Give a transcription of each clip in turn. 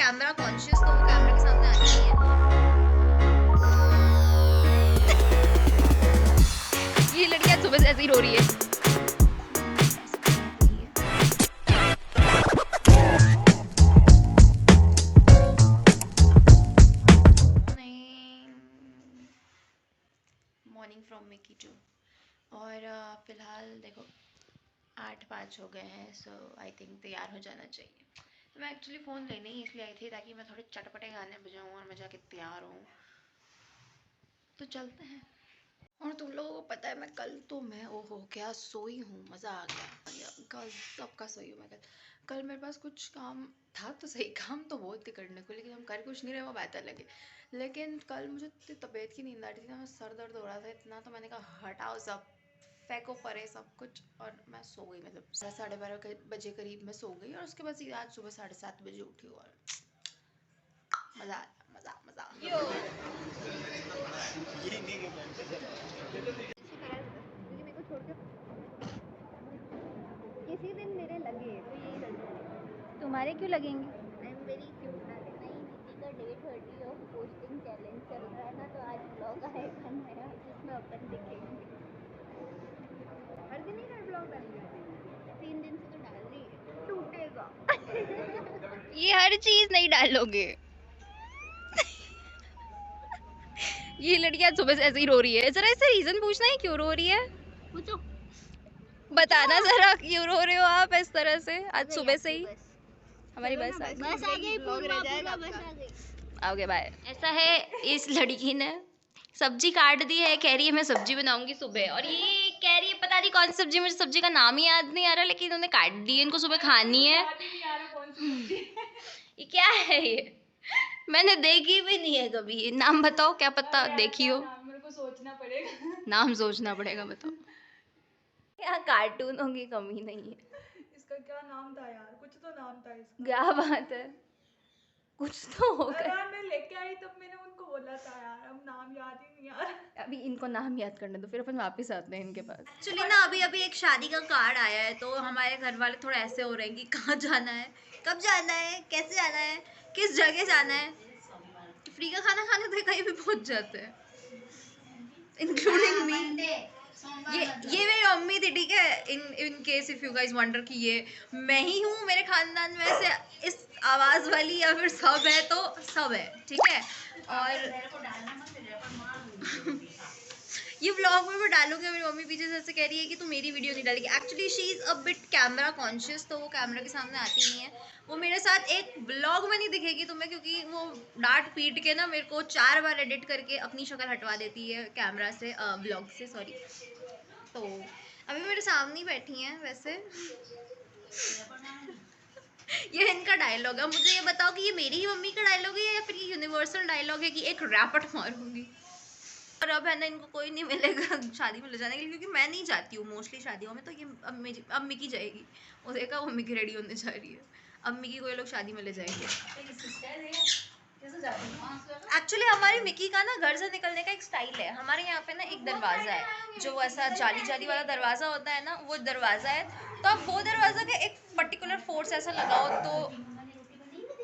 Camera conscious, तो वो कैमरे के सामने आती नहीं है। ये लड़कियां सुबह से ऐसे ही रो रही है। Morning from Mickey too. और फिलहाल देखो 8:05 हो गए हैं, सो आई थिंक तैयार हो जाना चाहिए। तो मैं एक्चुअली फ़ोन लेने ही इसलिए आई थी ताकि मैं थोड़े चटपटे गाने बजाऊँ और मैं जाके तैयार हूँ। तो चलते हैं। और तुम लोगों को पता है मैं कल तो मैं ओहो क्या सोई हूँ, मज़ा आ गया। गजब का सोई हूँ मैं कल मेरे पास कुछ काम था, तो सही काम तो बहुत थे करने को, लेकिन हम कर कुछ नहीं रहे, वो बात अलग है। लेकिन कल मुझे इतनी तबीयत की नींद आ रही थी ना, मैं सर दर्द हो रहा था इतना, तो मैंने कहा हटाओ सब, फेंको परे सब कुछ, और मैं सो गई। मतलब 12:30 बजे करीब मैं सो गई, और उसके बाद सीधा आज सुबह 7:30 बजे उठी हूँ, और मज़ा आया, मज़ा मज़ा। किसी दिन मेरे लगे तो यही लगे। तुम्हारे क्यों लगेंगे? I am very cute. नहीं, नीति का डे 30 ऑफ पोस्टिंग चैलेंज चल रहा है ना, तो आज ब्लॉग आएगा नया जिसमें अपन दिखेंगे। हर दिन ही हर ब्लॉग डालेंगे? 3 दिन से तो डाल रही है। टूटेगा। ये हर चीज़ नहीं डालोगे। ये लड़कियां सुबह से ऐसे ही रो रही है। जरा इससे रीजन पूछना है क्यों रो रही है, पूछो। बताना जरा, क्यों रो रहे हो आप इस तरह से आज सुबह से ही? हमारी बस आ गई। बस आ गई, पूरा बस आ गई। Okay bye. ऐसा है, इस लड़की ने सब्जी काट दी है, कह रही है मैं सब्जी बनाऊंगी सुबह, और ये कह रही है पता नहीं कौन सी सब्जी, मुझे सब्जी का नाम ही याद नहीं आ रहा, लेकिन इन्होंने काट दी है, इनको सुबह खानी है। ये क्या है ये? मैंने देखी भी नहीं है कभी। नाम बताओ, क्या पता देखी हो। नाम मेरे को सोचना पड़ेगा। नाम सोचना पड़ेगा, बताओ। यहाँ कार्टूनों की कमी नहीं है। इसका क्या नाम था यार, कुछ तो नाम था इसका। क्या बात है, कुछ तो होगा। यार मैं लेके आई तब मैंने उनको बोला था यार, अब नाम याद ही नहीं यार। अभी इनको नाम याद करने दो, फिर अपन वापस आते हैं इनके पास। एक्चुअली ना अभी अभी एक शादी का कार्ड आया है, तो हमारे घर वाले थोड़ा ऐसे हो रहे हैं कि कहाँ जाना है, कब जाना है, कैसे जाना है, किस जगह जाना है। फ्री का खाना खाने तो कहीं भी पहुंच जाते हैं, इंक्लूडिंग मी। ये मेरी मम्मी थी, ठीक है। In case if you guys wonder कि ये मैं ही हूँ मेरे खानदान में से इस आवाज़ वाली, या फिर सब है तो सब है, ठीक है। और ये व्लॉग में मैं डालूंगी। मेरी मम्मी पीछे से ऐसे कह रही है कि तू मेरी वीडियो नहीं डालेगी। Actually she is a bit camera conscious, तो वो कैमरा के सामने आती नहीं है। वो मेरे साथ एक व्लॉग में नहीं दिखेगी तुम्हें, क्योंकि वो डांट पीट के ना मेरे को 4 बार एडिट करके अपनी शक्ल हटवा देती है कैमरा से, व्लॉग से, सॉरी। तो अभी मेरे सामने ही बैठी हैं वैसे। ये इनका डायलॉग है। मुझे ये बताओ कि ये मेरी ही मम्मी का डायलॉग है, या फिर ये यूनिवर्सल डायलॉग है कि एक रैपट मारूंगी। और अब है ना, इनको कोई नहीं मिलेगा शादी में ले जाने के लिए, क्योंकि मैं नहीं जाती हूँ मोस्टली शादियों में, तो ये अम्मी की जाएगी। वो देखा, वो अम्मी की रेडी होने जा रही है। अम्मी की कोई लोग शादी में ले जाएंगे। एक्चुअली हमारे मिकी का ना घर से निकलने का एक स्टाइल है। हमारे यहाँ पे ना एक दरवाज़ा है, जो ऐसा जाली जाली वाला दरवाज़ा होता है ना, वो दरवाज़ा है। तो आप वो दरवाज़ा का एक पर्टिकुलर फोर्स ऐसा लगाओ, तो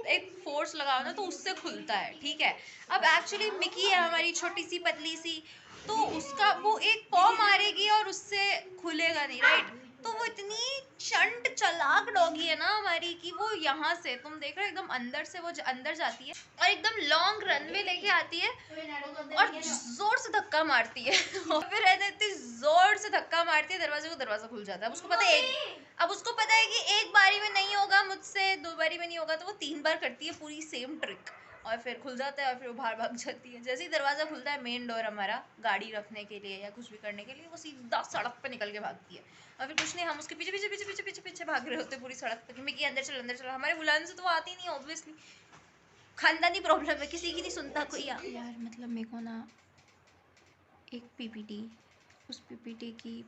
एक फोर्स लगाओ ना, तो उससे खुलता है, ठीक है। अब एक्चुअली मिकी है हमारी छोटी सी पतली सी, तो उसका वो एक पॉ मारेगी और उससे खुलेगा नहीं, राइट। तो वो इतनी चंट चालाक डॉगी है ना हमारी, कि वो यहाँ से तुम देख रहे हो एकदम अंदर से वो अंदर जाती है, और एकदम लॉन्ग रन में लेके आती है, और जोर से धक्का मारती है। और फिर इतनी जोर से धक्का मारती है दरवाजे को, दरवाजा खुल जाता है। अब उसको पता है कि एक बारी में नहीं होगा मुझसे, 2 बारी में नहीं होगा, तो वो 3 बार करती है पूरी सेम ट्रिक, और फिर खुल जाता है, और फिर वो बाहर भाग जाती है। जैसे ही दरवाज़ा खुलता है, मेन डोर हमारा, गाड़ी रखने के लिए या कुछ भी करने के लिए, वो सीधा सड़क पे निकल के भागती है। और फिर कुछ नहीं, हम उसके पीछे पीछे पीछे पीछे पीछे पीछे भाग रहे होते पूरी सड़क पे, मिकी अंदर चल अंदर चल। हमारे बुलाने से तो वो आती नहीं है, ऑब्वियसली खानदानी प्रॉब्लम है, किसी की नहीं सुनता कोई। यार मतलब मेरे को ना एक पीपीटी, उस पीपीटी की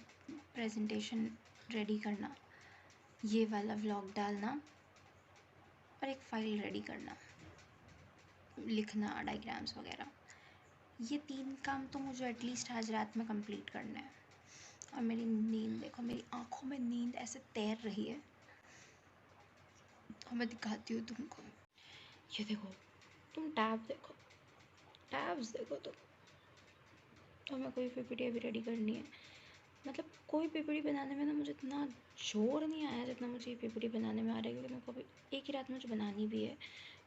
प्रेजेंटेशन रेडी करना, ये वाला व्लॉग डालना, और एक फ़ाइल रेडी करना, लिखना, डायग्राम्स वगैरह, ये 3 काम तो मुझे एटलीस्ट आज रात में कंप्लीट करना है। और मेरी नींद देखो, मेरी आँखों में नींद ऐसे तैर रही है, और मैं दिखाती हूँ तुमको। ये देखो, तुम टैब्स देखो तुम। तो मैं कोई पीपीटी अभी रेडी करनी है, मतलब कोई पीपीटी बनाने में ना मुझे इतना जोर नहीं आया जितना मुझे ये पीपीटी बनाने में आ रहा है, क्योंकि मेरे को अभी एक ही रात में मुझे बनानी भी है।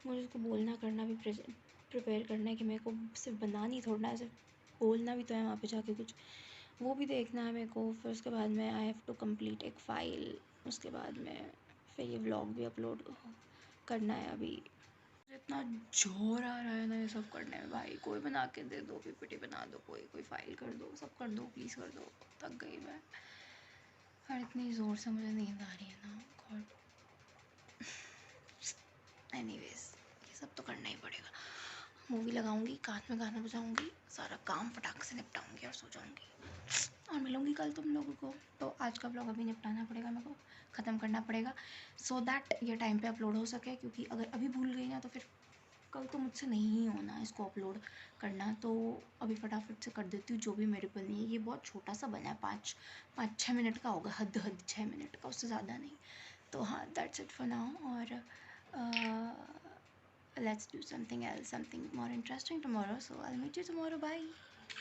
मुझे उसको बोलना करना भी प्रिपेयर करना है कि मेरे को सिर्फ बनानी थोड़ा है, सिर्फ बोलना भी तो है वहाँ पे जाके कुछ, वो भी देखना है मेरे को। फिर उसके बाद में आई हैव टू कंप्लीट एक फ़ाइल, उसके बाद में फिर ये व्लॉग भी अपलोड करना है। अभी इतना जोर आ रहा है ना ये सब करने में भाई, कोई बना के दे दो, पीपीटी बना दो, कोई फाइल कर दो, सब कर दो, प्लीज़ कर दो। थक गई मैं, और इतनी ज़ोर से मुझे नींद आ रही है ना गॉड। एनीवेज, ये सब तो करना ही पड़ेगा। मूवी लगाऊंगी, कान में गाना बजाऊंगी, सारा काम फटाक से निपटाऊंगी और सो जाऊंगी, और मिलूंगी कल तुम लोगों को। तो आज का ब्लॉग अभी निपटाना पड़ेगा मेरे को, ख़त्म करना पड़ेगा, सो दैट ये टाइम पे अपलोड हो सके, क्योंकि अगर अभी भूल गई ना तो फिर कल तो मुझसे नहीं होना इसको अपलोड करना। तो अभी फटाफट से कर देती हूँ जो भी मेरे बनी है। ये बहुत छोटा सा बना है, 5-6 मिनट का होगा, हद 6 मिनट का, उससे ज़्यादा नहीं। तो हाँ, दैट्स इट फॉर नाउ, और let's do something else, something more interesting tomorrow. So I will meet you tomorrow, bye.